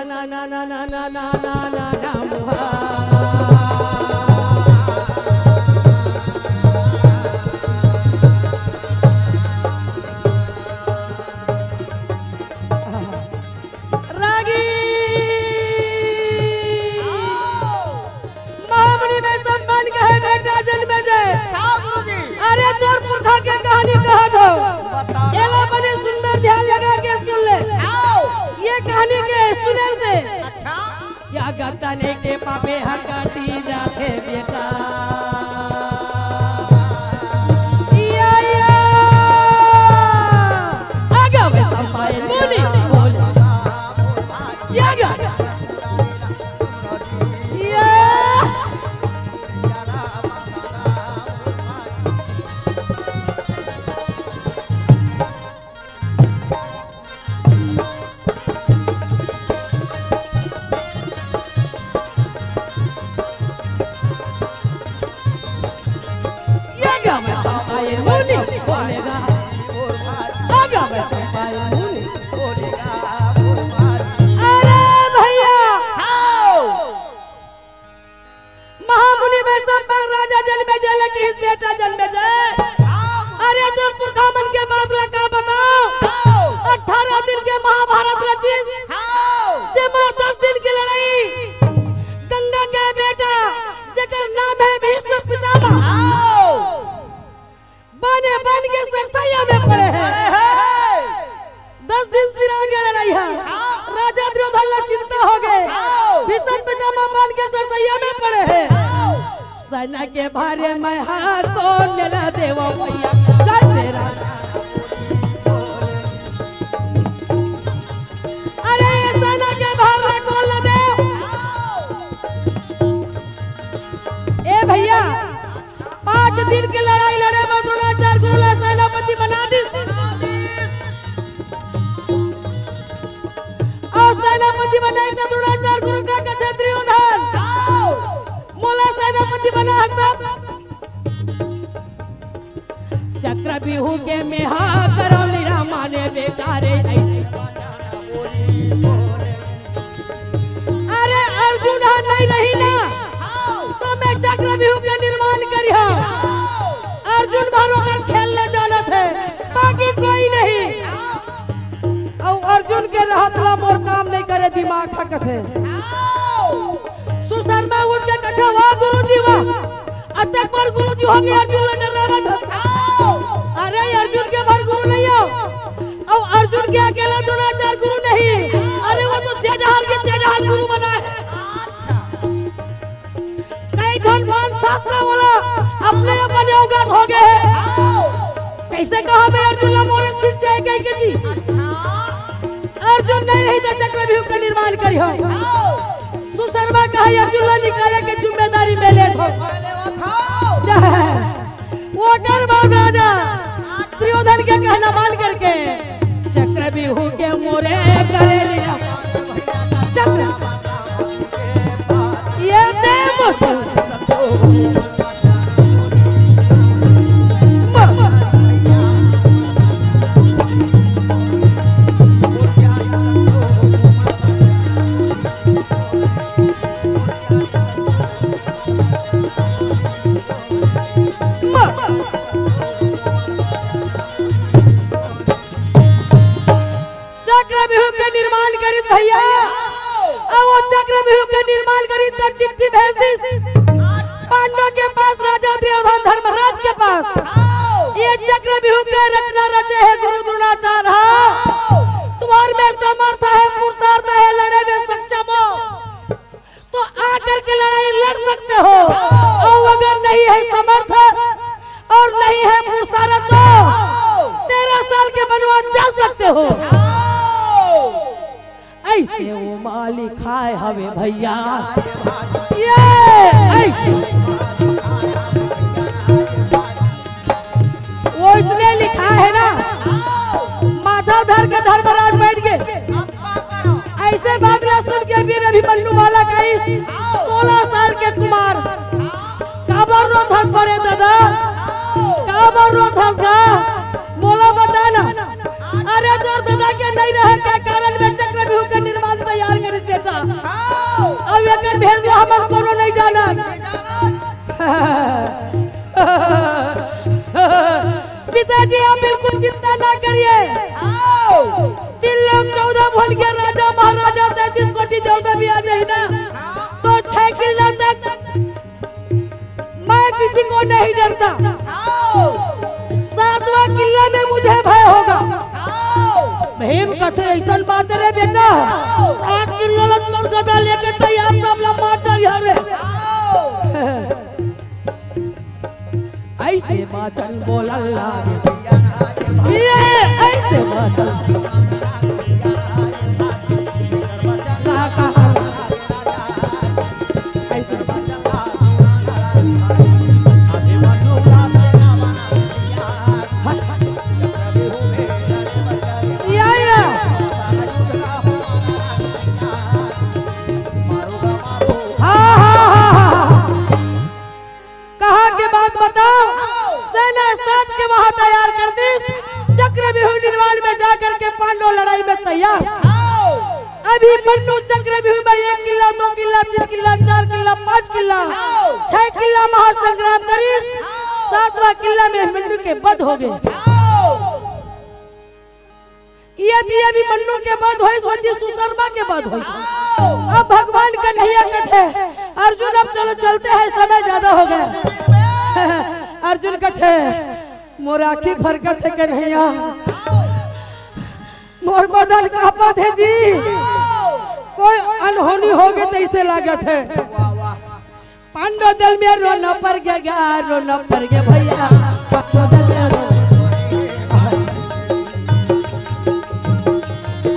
ना ना ना ना ना ना ना ना ना गतने के पापे हकाटी जाते बेटा या आगे वे संपाए बोली बोल या सेना के भारे में हाथ कौन ला देवो भैया तेरा अरे सेना के भारे कौन ला दे ए भैया 5 दिन की लड़ाई लड़े में द्रोणाचार्य गुरु सेनापति बना दी और सेनापति बनाए तो द्रोणाचार्य गुरु का कथे दुर्योधन मोला सेनापति बना चक्रव्यूह के मेहा करौली रामा ने बेचारे अरे अर्जुन नहीं रही ना तो मैं चक्रव्यूह के निर्माण करिया अर्जुन भरो कर खेलने जाना थे बाकी कोई नहीं और अर्जुन के रहतला मोर काम नहीं करे दिमाग हकत है सुशर्मा उठ के कथा वाह गुरुजी वाह अतक पर गुरुजी हो गया अर्जुन ने डरावा था अरे अर्जुन के भर गुरु नहीं हो और अर्जुन के अकेला द्रोणाचार्य गुरु नहीं अरे वो तो जेजहार के जेजहार गुरु बना है कई धनवान शास्त्र वाला अपने अपने अवगत हो गए कैसे कहा मैं अर्जुन मोरे शिष्य है कहीं के जी अर्जुन नहीं तो चक्रव्यूह का निर्माण करी हो सुशर्मा कहा अर्जुन निकाले के जिम्मेदारी में ले थो वो कर बाद राजा दुर्योधन के कहना मान करके चक्रव्यूह के मोरे करे लिया चक्र ये देव चक्रव्यूह के निर्माण करी भैया अब वो चक्रव्यूह के निर्माण करी तो चिट्ठी भेज दी पांडव के पास राजा दुर्योधन धर्मराज के पास ये चक्रव्यूह के रचना रचे है गुरु द्रोणाचार्य तुम्हारे में समर्थ है पुरुषार्थ है लड़े में सक्षम हो तो आकर के लड़ाई लड़ सकते हो और अगर नहीं है समर्थ और नहीं है पुरुषार्थ तो 13 साल के वनवास जा सकते हो ऐसे वो मालिक खाए हवे भैया ये ऐसे वो इसने लिखा है ना माधव धर के धर्मराज बैठ गए ऐसे बादला सुन के वीर अभिमन्यु वाला का 16 साल के कुमार काबर रो धर पड़े दादा काबर रो धर बोला बताना अरे जोर दादा के नहीं रहे क्या कारण में चक्रव्यूह का निर्माण तैयार कर अब एकर भेज हमर कोनो नहीं जाना। पिताजी आप बिल्कुल चिंता ना करिए। 3,14 भोल के राजा महाराजा 33 कोटि देवता भी आ जाए ना तो 6 किला तक मैं किसी को नहीं डरता। 7वां किला में मुझे भय होगा। भीम कथे ऐसा बात रे बेटा 8 किलो लग गदा लेके तैयार सब लम्बा तैयार है। ऐसे बाचन बोलला ये ऐसे बाचन अभी मन्नू चक्रव्यूह में 1 किला 2 किला 3 किला 4 किला 5 किला 6 किला महासंग्राम करीस 7वां किला में मन्नू के बद हो गए। यदि अभी मन्नू के बद होई सोची सुशर्मा के बद होई। अब भगवान का नैया कथे अर्जुन अब चलो चलते हैं समय ज्यादा हो गया। अर्जुन कथे मोर आखी फरकत है कन्हैया मोर बदल कापा थे जी कोई अनहोनी हो गई तो इसे लागत है। पांडव दल में रोना पड़ गया रोना पड़ गया भैया।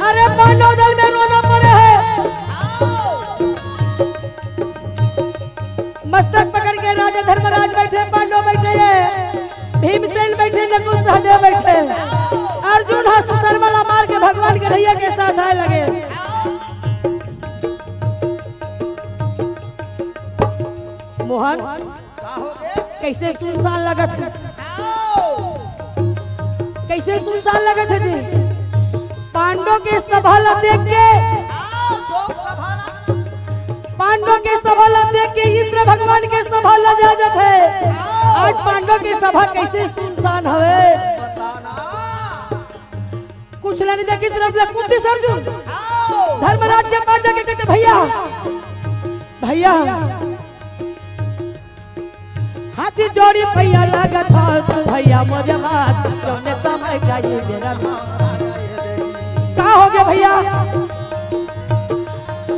अरे पांडव दल में रोना पड़े है। मस्तक पकड़ के राजा धर्मराज बैठे पांडव बैठे है भीमसेन बैठे नकुल सहदेव बैठे। अर्जुन हाथ सुशर्मा मार के भगवान के नैया के साथ आए लगे। मोहन कैसे सुनसान लगत है कैसे सुनसान लगत है जी। पांडव के सभा ला देख के पांडव के सभा ला देख के इंद्र भगवान के सभा ला जाजत है। आज पांडव की सभा कैसे सुनसान हवे कुछ नहीं देखी सिर्फ कुंती अर्जुन धर्मराज के पास जाके कहते भैया भैया हाथी जोड़ी भैया लागत हो भैया मोरे बात तूने समय का ये मेरा क्या हो गया भैया।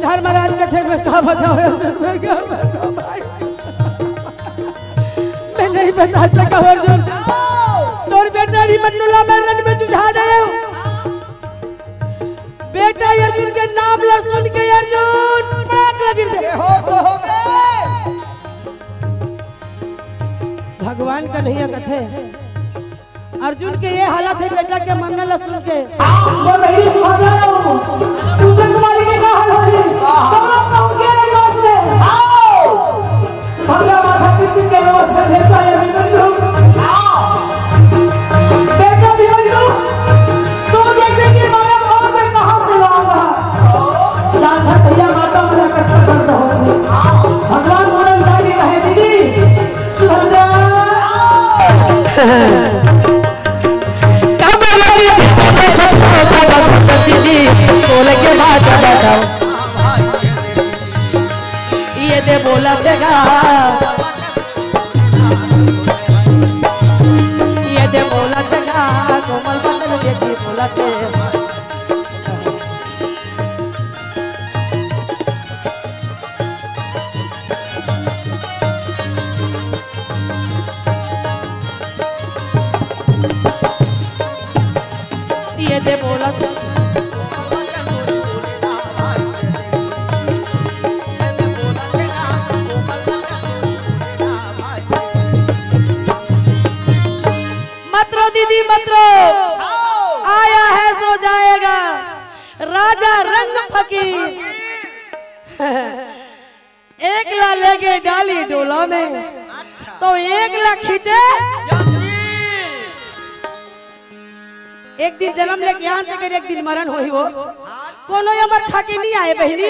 धर्मराज कहते मैं क्या बताऊं मैं नहीं बता सका अर्जुन। तोर बेटा भी मन्नुला में रण में जुझा दे बेटा अर्जुन के नाम ला सुन के अर्जुन पाक लगी दे हो गए। भगवान का नहीं कथे अर्जुन के ये हालत है बेटा के मरने ला सुन के वो नहीं सुना तुझे तुम्हारी के का हाल होगी तुम लोग पहुंचे नहीं बस में आओ भगवान माता किसी के रोज से लेता है अभिमन्यु बेटा अभिमन्यु तो जैसे कि मारा और मैं कहां से लाऊंगा जान भैया माता मुझे कष्ट करता हो भगवान मोरन जाके कहे दीदी सुभद्रा दीदी बोले के बात बताओ ये दे बोला देगा ये दे बोला देगा कोमल बदल देखी बोला ते ये दे बोला दीदी मत रो आया है सो जाएगा राजा रंग फकीर एक ला लेके डाली डोला में तो एक ला खींचे एक दिन जन्म लेके यहाँ तक एक दिन मरण हुई वो कोनो अमर खा के नहीं आए बहनी।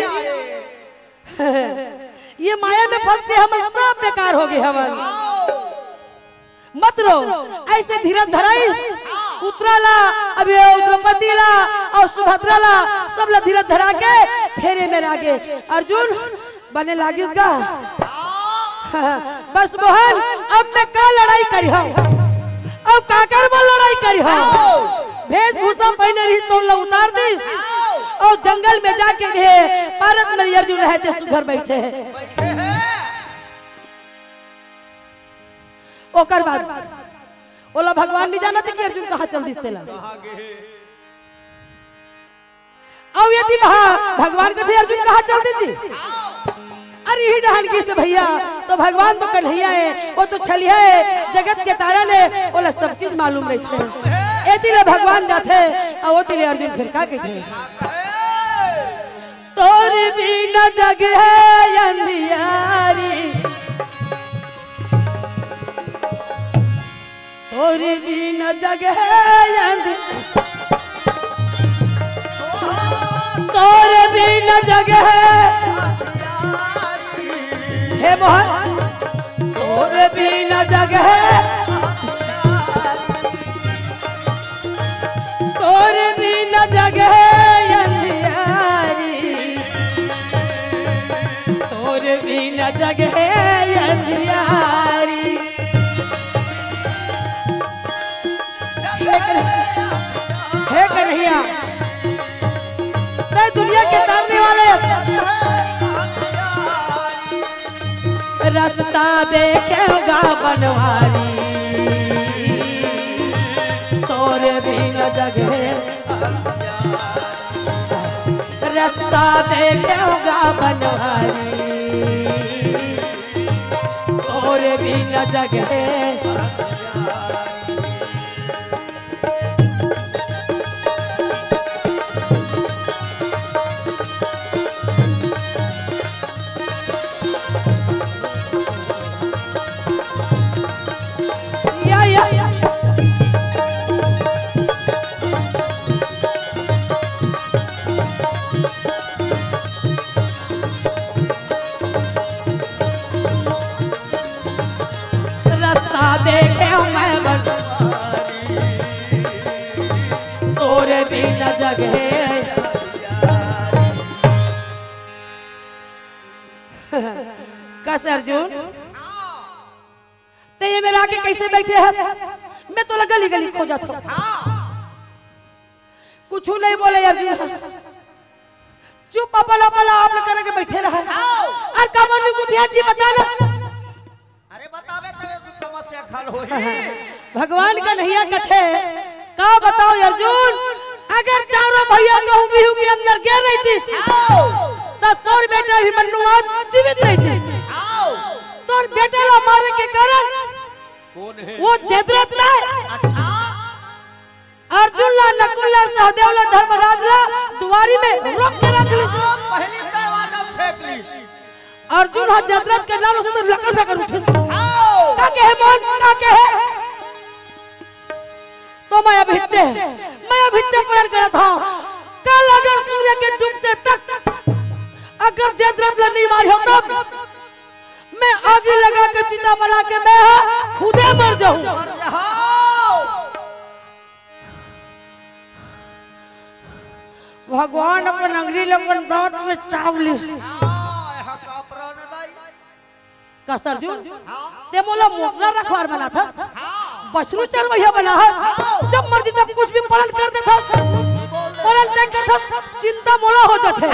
ये माया में फंस के हम सब बेकार हो गए। हमन मत रो, ऐसे धीरज धराइस। उतराला अभी द्रौपदी ला और सुभद्रा ला सब ला धीरज धरा के फेरे में आगे अर्जुन बने लागिस गा। बस मोहन अब मैं का लड़ाई करी हूँ, अब काकर में लड़ाई करी हूँ। वेशभूषा पहने रही तो उतार दिस और जंगल में जाके गए। भारत में अर्जुन रहते सुधर बैठे हैं। ओकर बाद ओला भगवान नहीं जाना थे कि अर्जुन कहाँ चल दिसते ला। अब यदि भगवान के थे अर्जुन कहाँ चल दी। अरे ही डहनगी से भैया तो भगवान तो कन्हैया है, वो तो छलिया है, जगत के तारा ने ओला सब चीज मालूम रहते हैं। एती ले भगवान जाते और वो तिले अर्जुन फिर का कहते तोर भी न जग है अंधियारी, तोर भी न जग है तोर भी न जग है हे मोहन, तोर भी न जग है, तोर भी न जग है अंधियारी, तोर भी न जग है अंधियारी। हे कन्हैया दुनिया के तारने वाले रास्ता देखेगा बनवारी, तोरे भी न जगे रास्ता देखेगा बनवारी, तोरे भी न जगे। अर्जुन ते ये मेरा आके कैसे बैठे हैं? मैं तो गली गली खोजा था, कुछ नहीं बोले अर्जुन, चुप अपना अपना आप करके बैठे रहा। और कमर कुटिया जी बता ना, अरे बतावे तबे तो समस्या हल होई। भगवान का नैया कथे का बताओ अर्जुन, अगर चारों भैया कहूं बिहू के अंदर गिर रही थी तो तोर बेटा भी मनुआ जीवित रही थी। तोर बेटा ला मारे के कारण कौन है वो जयद्रथ ना। अच्छा अर्जुन ला नकुल ला सहदेव ला धर्मराज ला दुआरी में रोक के रख ली। पहली दरवाजा फेंक ली। अर्जुन हा जयद्रथ के नाम से तो लकड़ लकड़ उठे। का कहे मन का कहे तो मैं अभिच्चे प्रण करा था। कल अगर सूर्य के डूबते तक अगर जयद्रथ ला नहीं मारी हो तब मैं आगे लगा के चिता बना के मैं खुदे मर जाऊं। भगवान अपन अंगरी लंबन दांत में चावली का सरजुन ते मोला मोकला रखवार बना था, बछरू चरवैया बना है। जब मर्जी तब कुछ भी पालन कर देता, पालन नहीं करता चिंता मोला हो जाते।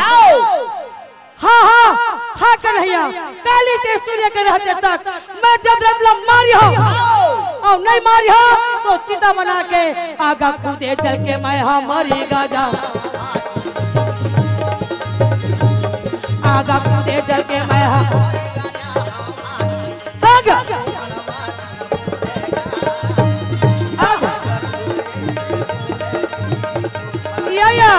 हाँ हाँ हाँ कन्हैया, काली के सूर्य के रहते तक मैं जयद्रथ ला मारी हो और नहीं मारी हो तो चिता बना के आगा कूदे चल के मैं हाँ मरीगा जा। आगा कूदे चल के मैं हाँ आगा आगा या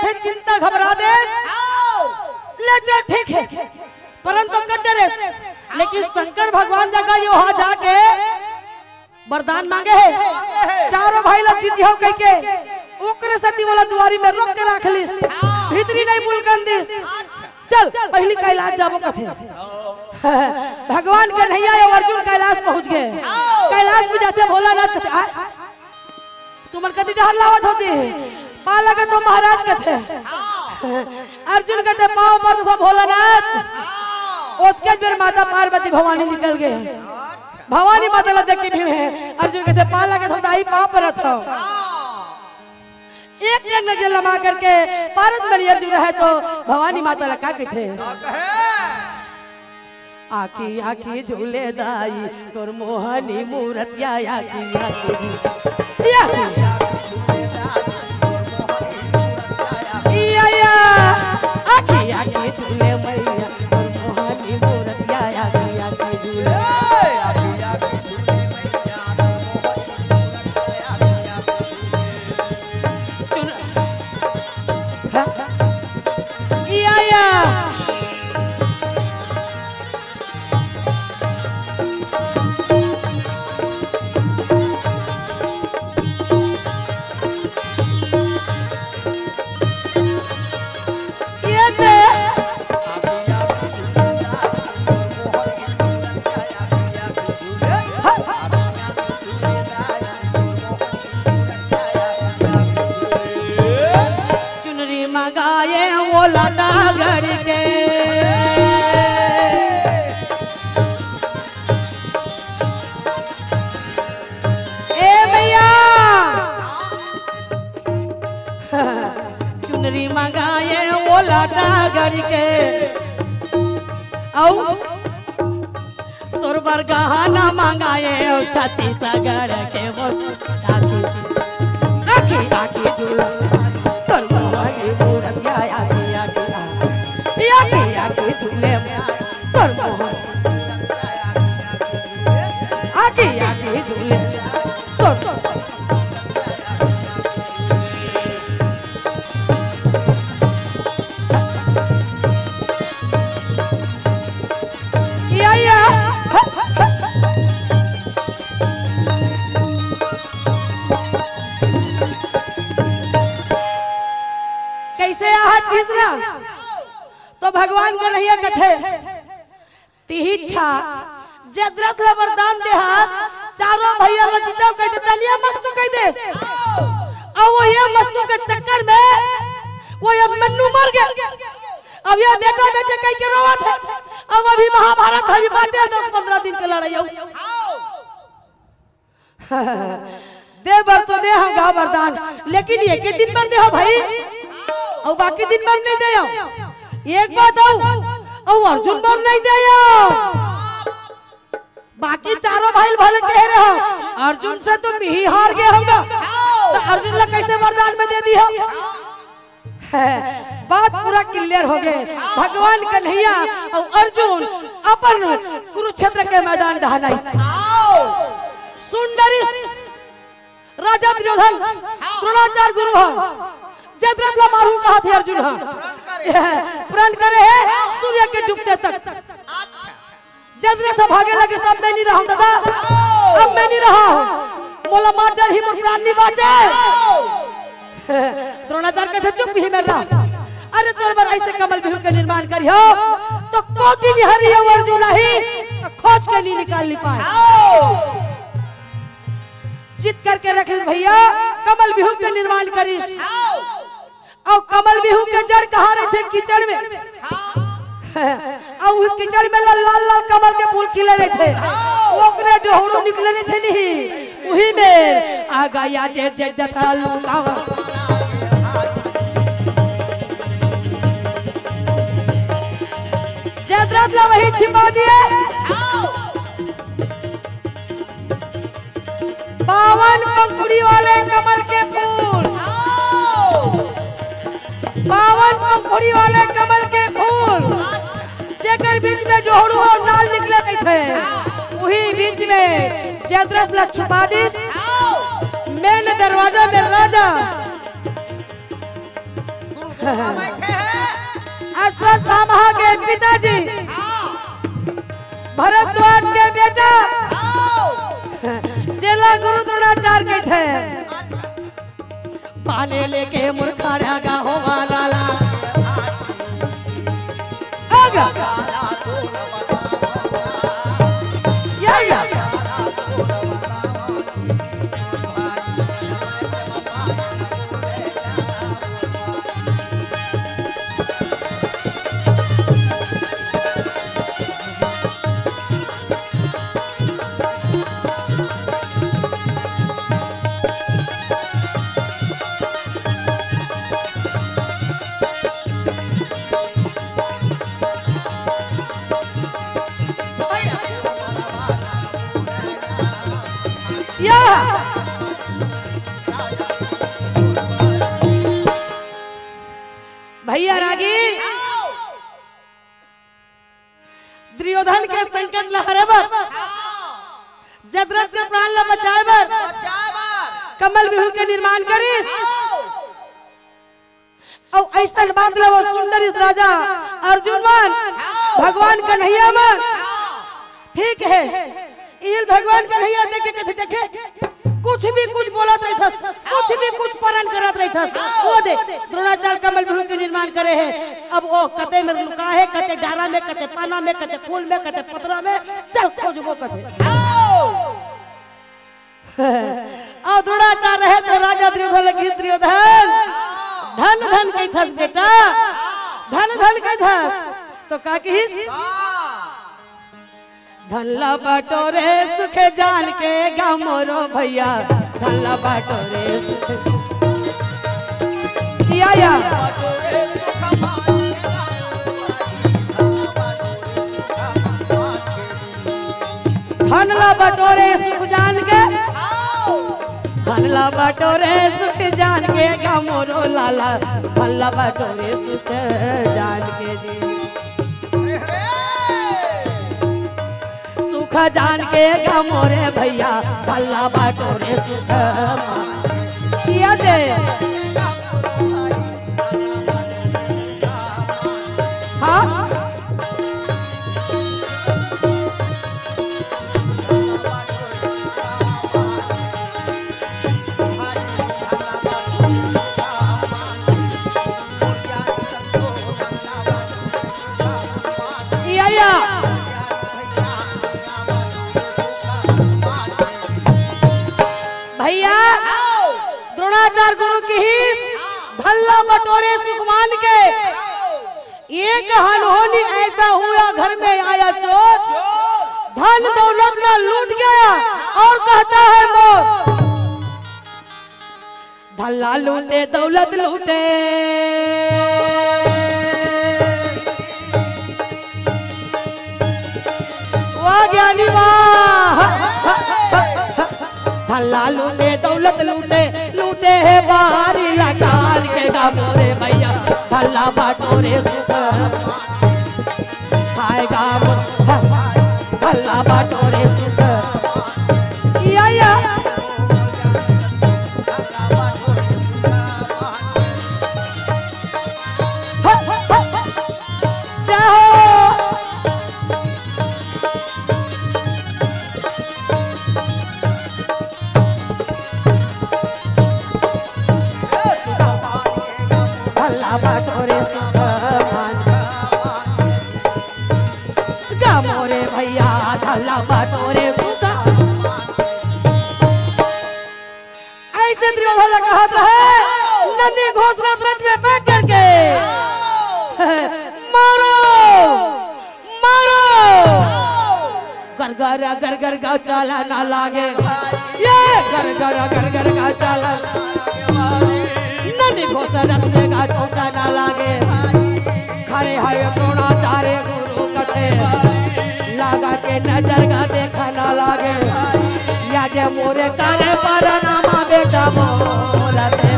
थे चिंता घबरा दे ले चल ठीक है परंतु कटरे लेकिन शंकर भगवान जगह ये वहां जाके वरदान मांगे है चारों भाई लोग जीती हो कह के ओकरे सती वाला दुआरी में रोक के रख लिस भीतरी नहीं बुलकन दिस चल पहली कैलाश जाबो कथे भगवान कन्हैया और अर्जुन कैलाश पहुंच गए कैलाश में जाते भोलानाथ कथे तुमन कति डहर लावत होती पा लगे तो महाराज कथे अर्जुन कहते पाँव पर तो भोलानाथ ओतके बेर माता पार्वती भवानी निकल गए भवानी माता ला देख के भी है अर्जुन कहते पा लगे तो दाई पाँव पर रखो एक नजर लगा करके पारत में अर्जुन है तो भवानी माता ला का कहते आखी आखी झूले दाई तोर मोहनी मूरत या आखी आखी आखी झूले मैया तोर मोहनी मूरत या आखी आखी झूले चुनरी मंगाए वो लाटा गड़ी के औ तोर बर गहना मंगाए छाती सगड़ के वो आखी आखी झूल तोर मोहनी मूरत या आखी आखी आखी आखी झूले तोर मोहनी आखी आखी झूले तोर तो भगवान का नहीं कथे तिहिच्छा जदरत वरदान देहास चारों भैया लचिता कह देता लिया मस्तू कह दे अब वो ये मस्तू के चक्कर में वो अब मन्नू मर गया अब ये बेटा बेटे कह के रोवा थे अब अभी महाभारत अभी बचे 10-15 दिन के लड़ाई दे बर तो दे हम गा वरदान लेकिन एक ही दिन पर दे हो भाई और बाकी दिन भर नहीं दे एक बात और अर्जुन भर नहीं दे बाकी चारों भाई भले कह रहे हो अर्जुन से तुम ही हार गए होगा तो अर्जुन ला कैसे वरदान में दे दिया बात पूरा क्लियर हो गए भगवान कन्हैया और अर्जुन अपन कुरुक्षेत्र के मैदान ढाना सुंदरी राजा दुर्योधन द्रोणाचार्य गुरु जदरत ला मारू कहा थे अर्जुन प्रण करे है सूर्य के डूबते तक जदरत भागे लगे सब मैं नहीं रहा दादा अब मैं नहीं रहा मोला मार डर ही मोर प्राण नहीं बाचे द्रोणाचार्य कहते चुप ही मेरा अरे तोर बार ऐसे कमल बिहू के निर्माण करियो तो कोटि निहरी अर्जुन ही खोज के नहीं निकाल ली पाए जित करके रख भैया कमल बिहू के निर्माण करिस और कमल बिहू के जड़ कहाँ रहे थे कीचड़ में और कीचड़ में लाल लाल कमल के फूल खिले रहे थे ओकरे डोहड़ो निकले रहे थे नहीं वही में आ गया जे जे जथा लुकावा जदरत ला वही छिपा दिए 52 पंखुड़ी वाले कमल के फूल 52 पंखुड़ी वाले कमल के फूल जेकर बीच में डोहड़ू और नाल निकले थे वही बीच में जदरत ला छुपा दिस मेन दरवाजा में राजा बैठे हैं। अश्वत्थामा के पिताजी भरद्वाज के बेटा चेला गुरु द्रोणाचार्य के थे। पाने लेके मुरखाड़ा का होगा लाला आगा या भैया रागी दुर्योधन के संकट लहरे बर जदरथ के प्राण ला बचाए बर कमल बिहू के निर्माण करिस और ऐसा बात ला वो सुंदर इस राजा अर्जुन मान भगवान कन्हैया मान ठीक है इल भगवान कन्हैया देखे कुछ भी कुछ बोलत रही था कुछ भी कुछ पालन करत रही था वो दे द्रोणाचार्य कमल बिहू के निर्माण करे है। अब वो कते में लुका है कते डारा में कते पाना में कते फूल में कते पतरा में चल खोजबो कते और द्रोणाचार्य है तो राजा दुर्योधन लगी दुर्योधन धन धन कही थस बेटा धन धन कही थस तो का कहिस धनला बटोरे सुख जान के गामोरो भैया धनला बटोरे या धनला बटोरे सुख जान के धनला बटोरे सुख जान के गामोरो लाला धनला बटोरे सुख जान के जी सुख जान के गमोरे भैया भल्ला बाटोरे सुख किया दे हाँ द्रोणाचार्य गुरु की ही भल्ला बटोरे सुखमान के एक अनहोनी ऐसा हुआ घर में आया चोर धन दौलत ना लूट गया और कहता है मोर भल्ला लूटे दौलत लूटे वाह ज्ञानी वाह भल्ला लूटे दौलत लूटे लूटे है बारी लगान के गामोरे भैया भल्ला बाटोरे सुख खाएगा भल्ला बाटोरे सुख या ऐसे दुर्योधन कहत रहे नंदी घोषणा रथ में बैठ करके मारो मारो गरगर गरगर का चाला ना लागे ये गरगर का चाला नंदी घोषणा रथ में का चौका ना लागे खड़े है द्रोणाचार्य गुरु कथे लागा के नजर का देखा ना लागे या जे मोरे करे पर नामा बेटा बोलते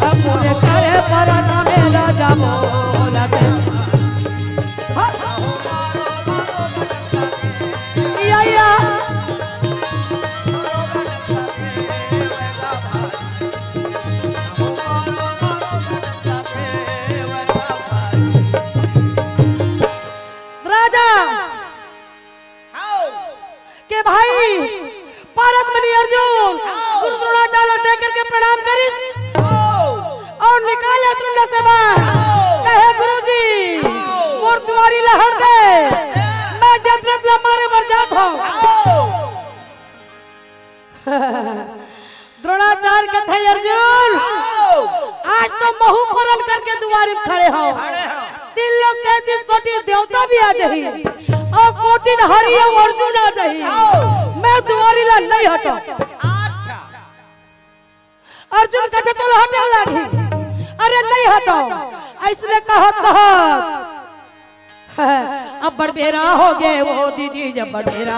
अब मोरे करे पर नामे राजा बोलते या लहर दे, मैं जदरत मारे मर जाता हूँ। द्रोणाचार्य कहते हैं अर्जुन आज तो महू परन करके दुआरे में खड़े हो। 3 लोग 33 कोटि देवता भी आ जाही और कोटि हरि अर्जुन आ जाही, मैं दुआरी ला नहीं हटो। अर्जुन कहते तो हटे लगी, अरे नहीं हटो ऐसने कहत अब बड़बेरा हो गए वो दीदी, जब बड़बेरा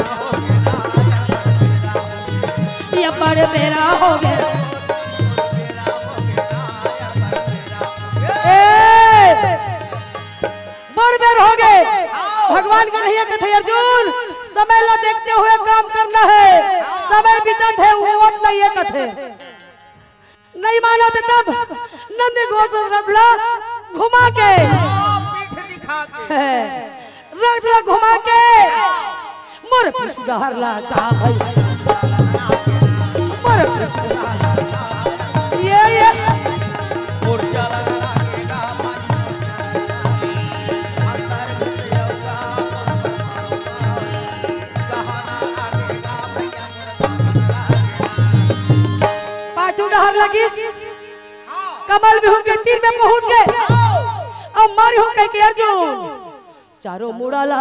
ये बड़बेरा हो गए, बड़बेर हो गए। भगवान का नहीं कहते अर्जुन समय ला देखते हुए काम करना है, समय बीतत है वो नहीं है कहते। नहीं माना तो तब नंद घोष रथला घुमा के रथला घुमा के मोर पीछू डहरला का भाई मोर ये डहर लगी, कमल भी के तीर में पहुंच गए और मारी हो कह के अर्जुन चारों मुड़ाला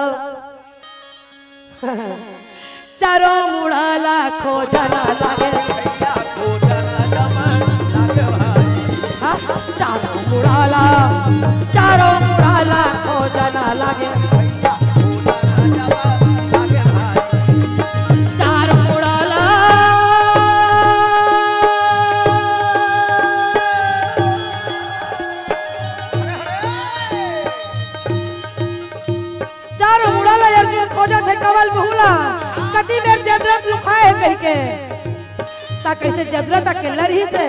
चारों मुड़ाला खोजना लागे, चारों मुड़ाला खोजना लागे, कमल बहुला कति बेर जदरत लुकाए कह के ता कैसे जदरत अकेला रही से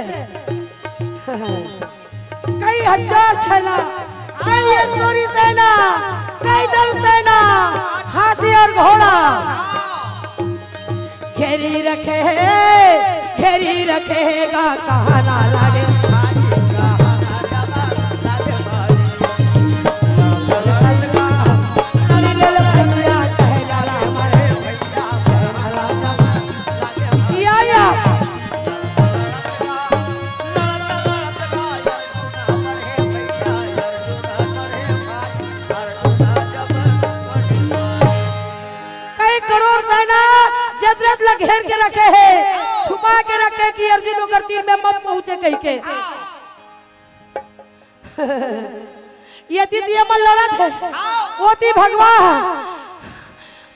कई हजार सेना, कई 100 सेना, कई दल सेना, हाथी और घोड़ा घेरी रखेगा कहाँ ना लागे, घेर के रखे है, छुपा के रखे कि अर्जुन होकर तीर में मत पहुंचे कह के। ये द्वितीय मन लड़ा थे वो थी भगवान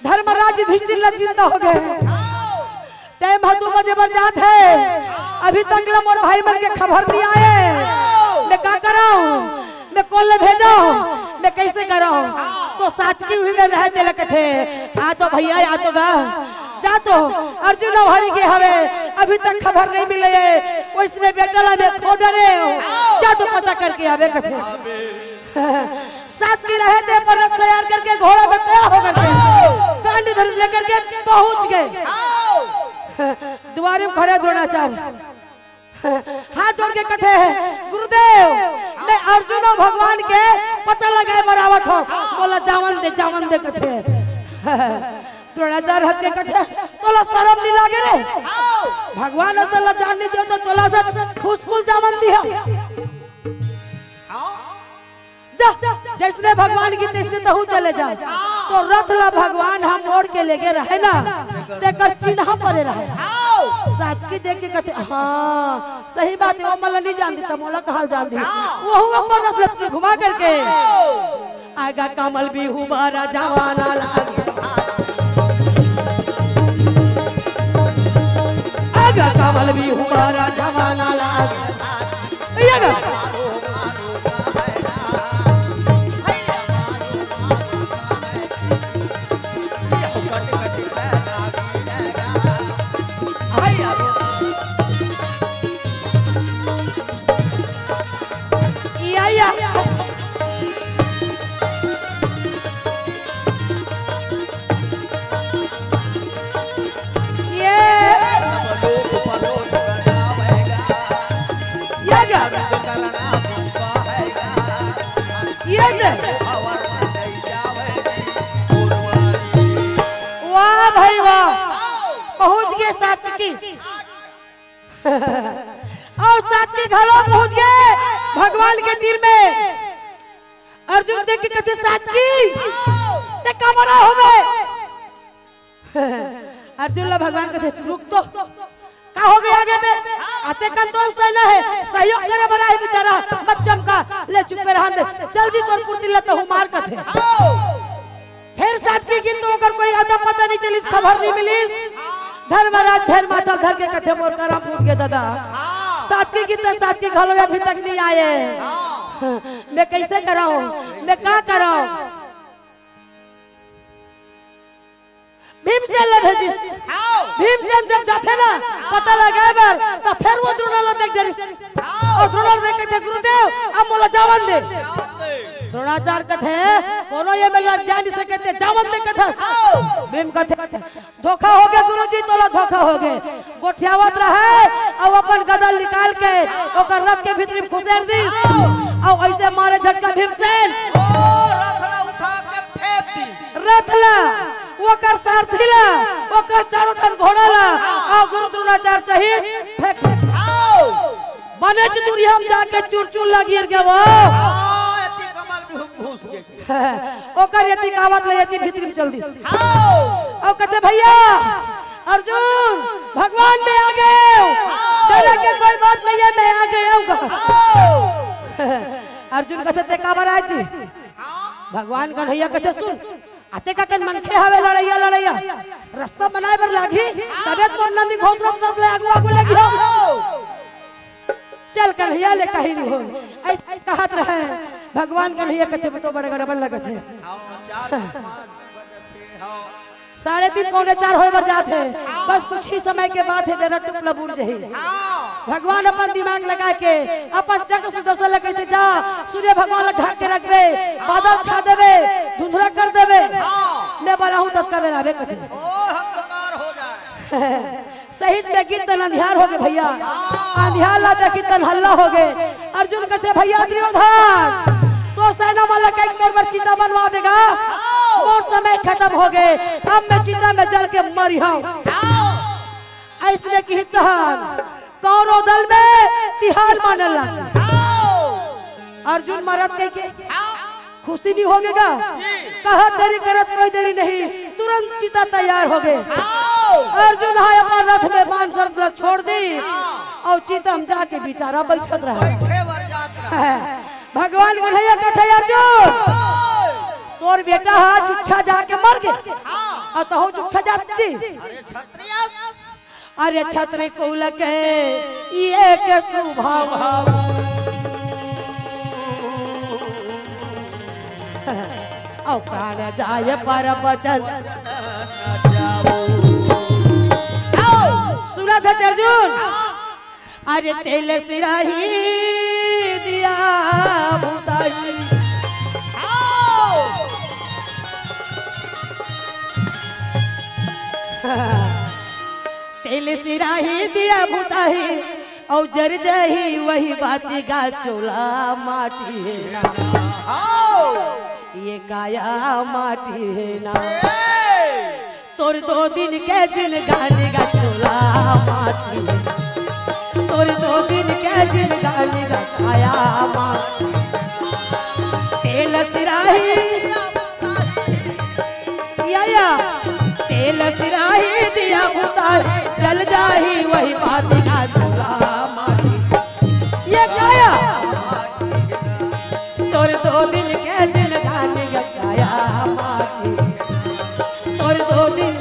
धर्मराज युधिष्ठिर चिंता हो गए, टाइम 2 बजे बर जात है, अभी तक मोर भाई मन के खबर नहीं आए, मैं क्या कराऊं, मैं कौन ले भेजाऊं, मैं कैसे कराऊं। तो साथी हुई में रहते लगे थे आ तो भैया आ तो गा जा तो अर्जुन हरि के हवे अभी तक खबर नहीं मिले, उसने बेटला में खो डरे जा तो पता करके आवे कथे। साथ की रहे थे पर रथ तैयार करके घोड़ा पे तैयार होकर के गांडी धनुष लेकर के पहुंच गए। द्वार में खड़े द्रोणाचार्य हाथ जोड़ के कथे गुरुदेव मैं अर्जुन और भगवान के पता लगाए मरावत हो, बोला जावन दे कथे। द्रोणाचार्य हंस के कथे तोला शर्म नहीं लागे रे, भगवान असल जान नहीं दे तो तोला से फूल जावन दिया जा, जैसने भगवान की तैसने तहु चले जा। तो रथ ला भगवान हम मोड़ के लेके रहे ना तेकर चिन्ह पड़े रहे, साथ की देख के कहते हाँ सही बात है, वो मला नहीं जानती तब मोला कहाल जानती, वो ऊपर रथ घुमा करके आगा कमल भी हुबारा जवाना लागे, आगा कमल भी हुबारा जवाना लागे, सात्की और सात्की घालो पहुंच गए भगवान के तीर में। अर्जुन देख के कहते सात्की ते कमरा हो गए। अर्जुन ला भगवान कहते रुक तो का हो गया आगे दे आते कन तो सेना है सहयोग करे बड़ा है बेचारा मत चमका ले चुप पे रहन दे चल जी तोर पुर्ती ला तो मार कथे। फिर सात्की की तो अगर कोई आधा पता नहीं चलिस खबर नहीं मिलिस धर्मराज फिर माता धर के कथे मोर करा फूट गए दादा। सात्की की तो सात्की घालो अभी तक नहीं आए। मैं कैसे कराऊं मैं क्या कराऊं। भीमसेन ले भेजिस भीमसेन जब जाते ना पता लगा बार तो फिर वो द्रोणाला देख डरिस और द्रोणाल देख के गुरुदेव अब मोला जावन दे। द्रोणाचार्य कथे कोनो ये में लग जा नहीं सकते जावन दे कथा। भीम कथे धोखा हो गया गुरुजी तोला धोखा हो गए गोठियावत रहे और अपन गदल निकाल के ओकर रथ के भीतर खुसेर दी और ऐसे मारे झटका भीमसेन रथला उठा के फेंक दी। रथला ओकर सारथीला ओकर चारों ठन घोड़ाला और गुरु द्रोणाचार्य सहित फेंक बने चतुरी हम जाके चूर-चूर लगिर गए वो एती कमल भी घुस गए ओकर यति कावत ले यति भीतर में चल दी और कहते भैया अर्जुन भगवान में आ गए तेरे के कोई बात नहीं है मैं आ गया अर्जुन कहते ते का महाराज जी भगवान कन्हैया कहते सुन आते का कन मनखे हवे लड़ैया लड़ैया रास्ता बनाए बर लागी तबे तो नंदी घोष रथ ले आगू आगू लगी हो चल कन्हैया ले कहीं नहीं हो ऐसे कहत रहे भगवान कन्हैया कहते तो बड़े गड़बड़ लगत है। 3:30 पौने 4 होए बर जात है बस कुछ ही समय के बाद है मेरा टुकड़ा बुड़ जही। भगवान अपन दिमाग लगा के अपन चक्र सुदर्शन लगे थे जा सूर्य भगवान ला ढक के रखबे बादल छा देबे धुंधला कर देबे मैं बोला हूं तब का मेरा बे कहते ओ हम बेकार हो जाए। सहित में गीत अंधियार हो गए भैया अंधियार ला देखी तन हल्ला हो गए। अर्जुन कहते भैया दुर्योधन तो सेना वाला का एक मोर चीता बनवा देगा और समय खत्म हो गए अब मैं चीता में जल के मरी हूं। ऐसने की तहन कौरव दल में तिहार माने लगा। अर्जुन मरत के खुशी नहीं होगेगा कहा तेरी करत कोई देरी नहीं तुरंत चिता तैयार हो गए। अर्जुन है अपन रथ में बांध सर छोड़ दी और चिता हम जाके बेचारा बैठत रहा। भगवान कन्हैया कहते अर्जुन तोर बेटा हा चुच्छा जाके मर गए और तो चुच्छा जाती अरे छत्र कुल के ये के स्वभाव और प्राण जाए पर बचन सुना था अर्जुन अरे तेल सिराही दिया भूताई तेल सिराही दिया भूताई और जर जही वही बाती का चोला माटी है ना ये काया माटी है ना तोर 2 दिन के जिन गाली का चोला माटी तोर 2 दिन के जिन गाली का काया माटी तेल सिराही या तेल सिराही दिया भूताई जल जाही वही बाती का चोला माटी ये काया तोर 2 दिन के जिन गाली का काया माटी तोर 2 दिन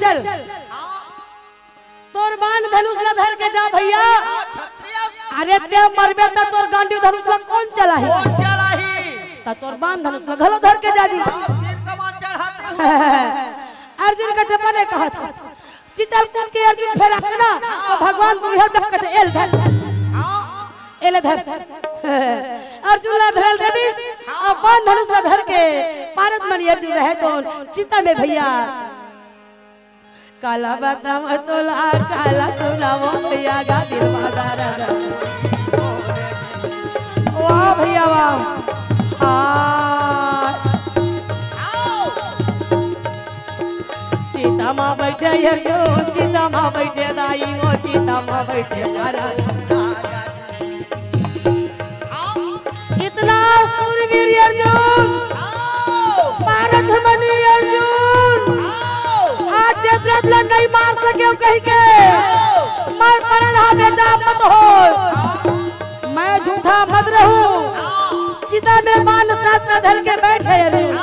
चल तोर बाण धनुष ला धर के जा भैया अरे ते मरबे त तोर गांडी धनुष ला कौन चलाही त तोर बाण धनुष ला घलो धर के जा जी। अर्जुन कहते बने कहा था चित्रकूट के अर्जुन फेरा ना तो भगवान बुढ़िया तक कहते एल धर एल धर अर्जुन ला धर देनिस और बाण धनुष ला धर के पारत मनी अर्जुन रहे तो चिता में भैया काला बादाम तोला काला सोना वो भैया गा दिल बादारा वाह भैया वाह चिता माँ बैठे अर्जुन चिता माँ बैठे दाई वो चिता माँ बैठे महाराज इतना सूरवीर अर्जुन भारत मनी अर्जुन आज जयद्रथ नहीं मार सके कहीं के मर पड़ा बेटा मत हो मैं झूठा मत रहूं सीता में मान शास्त्र धर के बैठे अर्जुन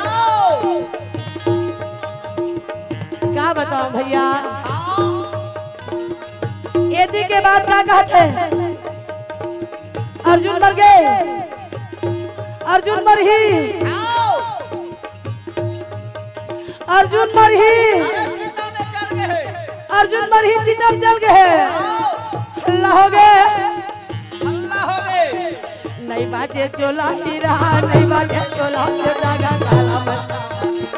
क्या बताऊं भैया यदि के बाद क्या कहते अर्जुन मर गए अर्जुन मर ही अर्जुन मर ही अर्जुन मर ही चिता में चल गए अल्लाह हो गए नहीं बाजे चोला हीरा नहीं बाजे चोला दागा काला मत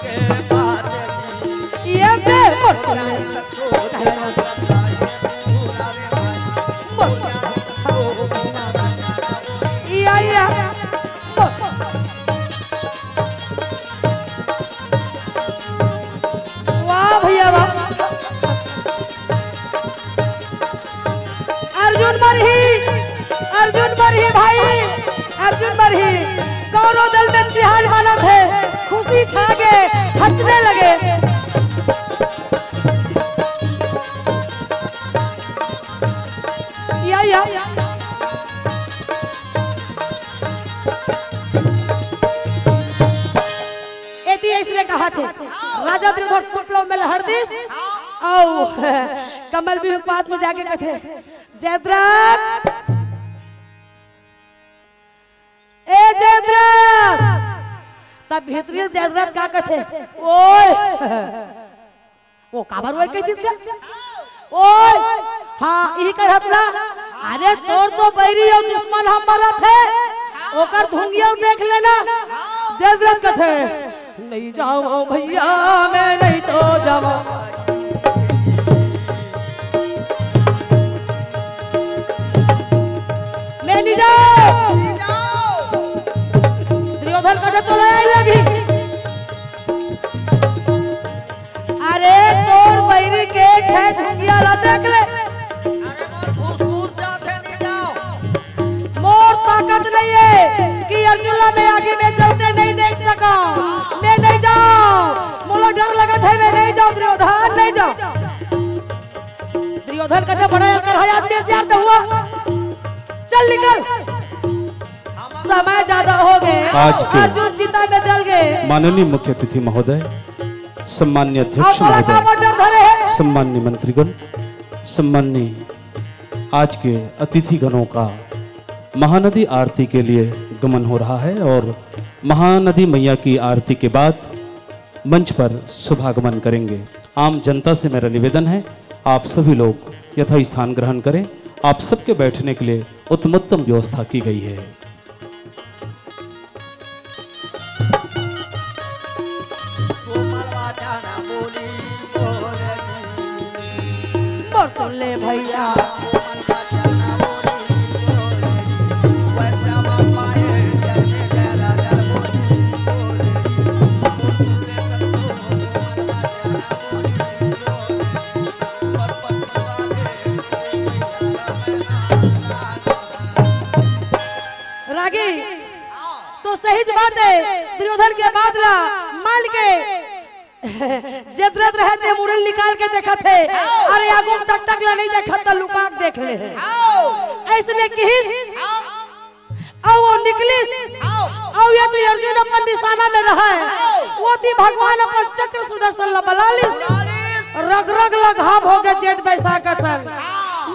के बात ये पे या वाह भैया वाह अर्जुन मर ही भाई अर्जुन मर ही कौरव दल में तिहाड़ माना थे खुशी छा गए हंसने लगे या इसने कहा थे राजा त्रिधर टुकड़ों में हरदिस और कमल भी पास में जाके कहते जयद्रथ ए जयद्रथ तब भीतरी जयद्रथ का कहते ओए वो काबर वो कह दिया ओए हाँ यही कहत ना अरे तोर तो बैरी और दुश्मन हमारा थे ओकर धुंगिया देख लेना जयद्रथ कहते नहीं जाओ भैया मैं नहीं तो जाओ मैं नहीं जाओ दुर्योधन कहते तो लगी अरे तोर बैरी के छह धुंगिया ला देख ले मोर ताकत नहीं है कि अर्जुन में आगे में चलते नहीं देख सका मैं नहीं जाऊं मुझे डर लगा था मैं नहीं जाऊं दुर्योधन नहीं जाऊं दुर्योधन कहते बड़ा कर आदमी से यार हुआ चल निकल समय ज्यादा हो गए अर्जुन चिता में चल गए माननीय मुख्य अतिथि महोदय सम्मान्य अध्यक्ष महोदय सम्मान्य मंत्रीगण सम्मान्य आज के अतिथि गणों का महानदी आरती के लिए गमन हो रहा है और महानदी मैया की आरती के बाद मंच पर शुभागमन करेंगे। आम जनता से मेरा निवेदन है आप सभी लोग यथा स्थान ग्रहण करें। आप सबके बैठने के लिए उत्तमोत्तम व्यवस्था की गई है। सुन ले भैया रागी तो सही बात है दुर्योधन के बादला मान के जयद्रथ रहते मुरल निकाल के देखा थे अरे आगुम तक तक ला नहीं देखा तो लुकाक देख ले ऐसने किस और वो निकली और ये तो अर्जुन अपन निशाना में रहा है वो थी भगवान अपन चक्र सुदर्शन बलालिस रग रग लगाम हो गए जेठ बैसाख का सन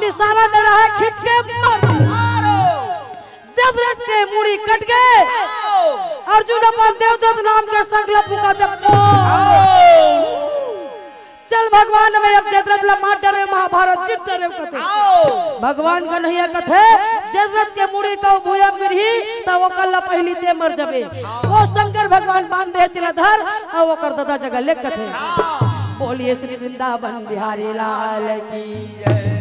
निशाना में रहा खींच के जयद्रथ के मुड़ी कट गए अर्जुन अपन देवदत्त नाम के संकल्प पुकारते चल भगवान में अब जजरत ला माटर है महाभारत चिट्टर कथे भगवान का नहीं कथे जजरत के मुड़ी का भूयम गिरही त वो कल पहली ते मर जबे वो शंकर भगवान बांध दे तिला धर और वो कर दादा जगह ले कथे बोलिए श्री वृंदावन बिहारी लाल की जय।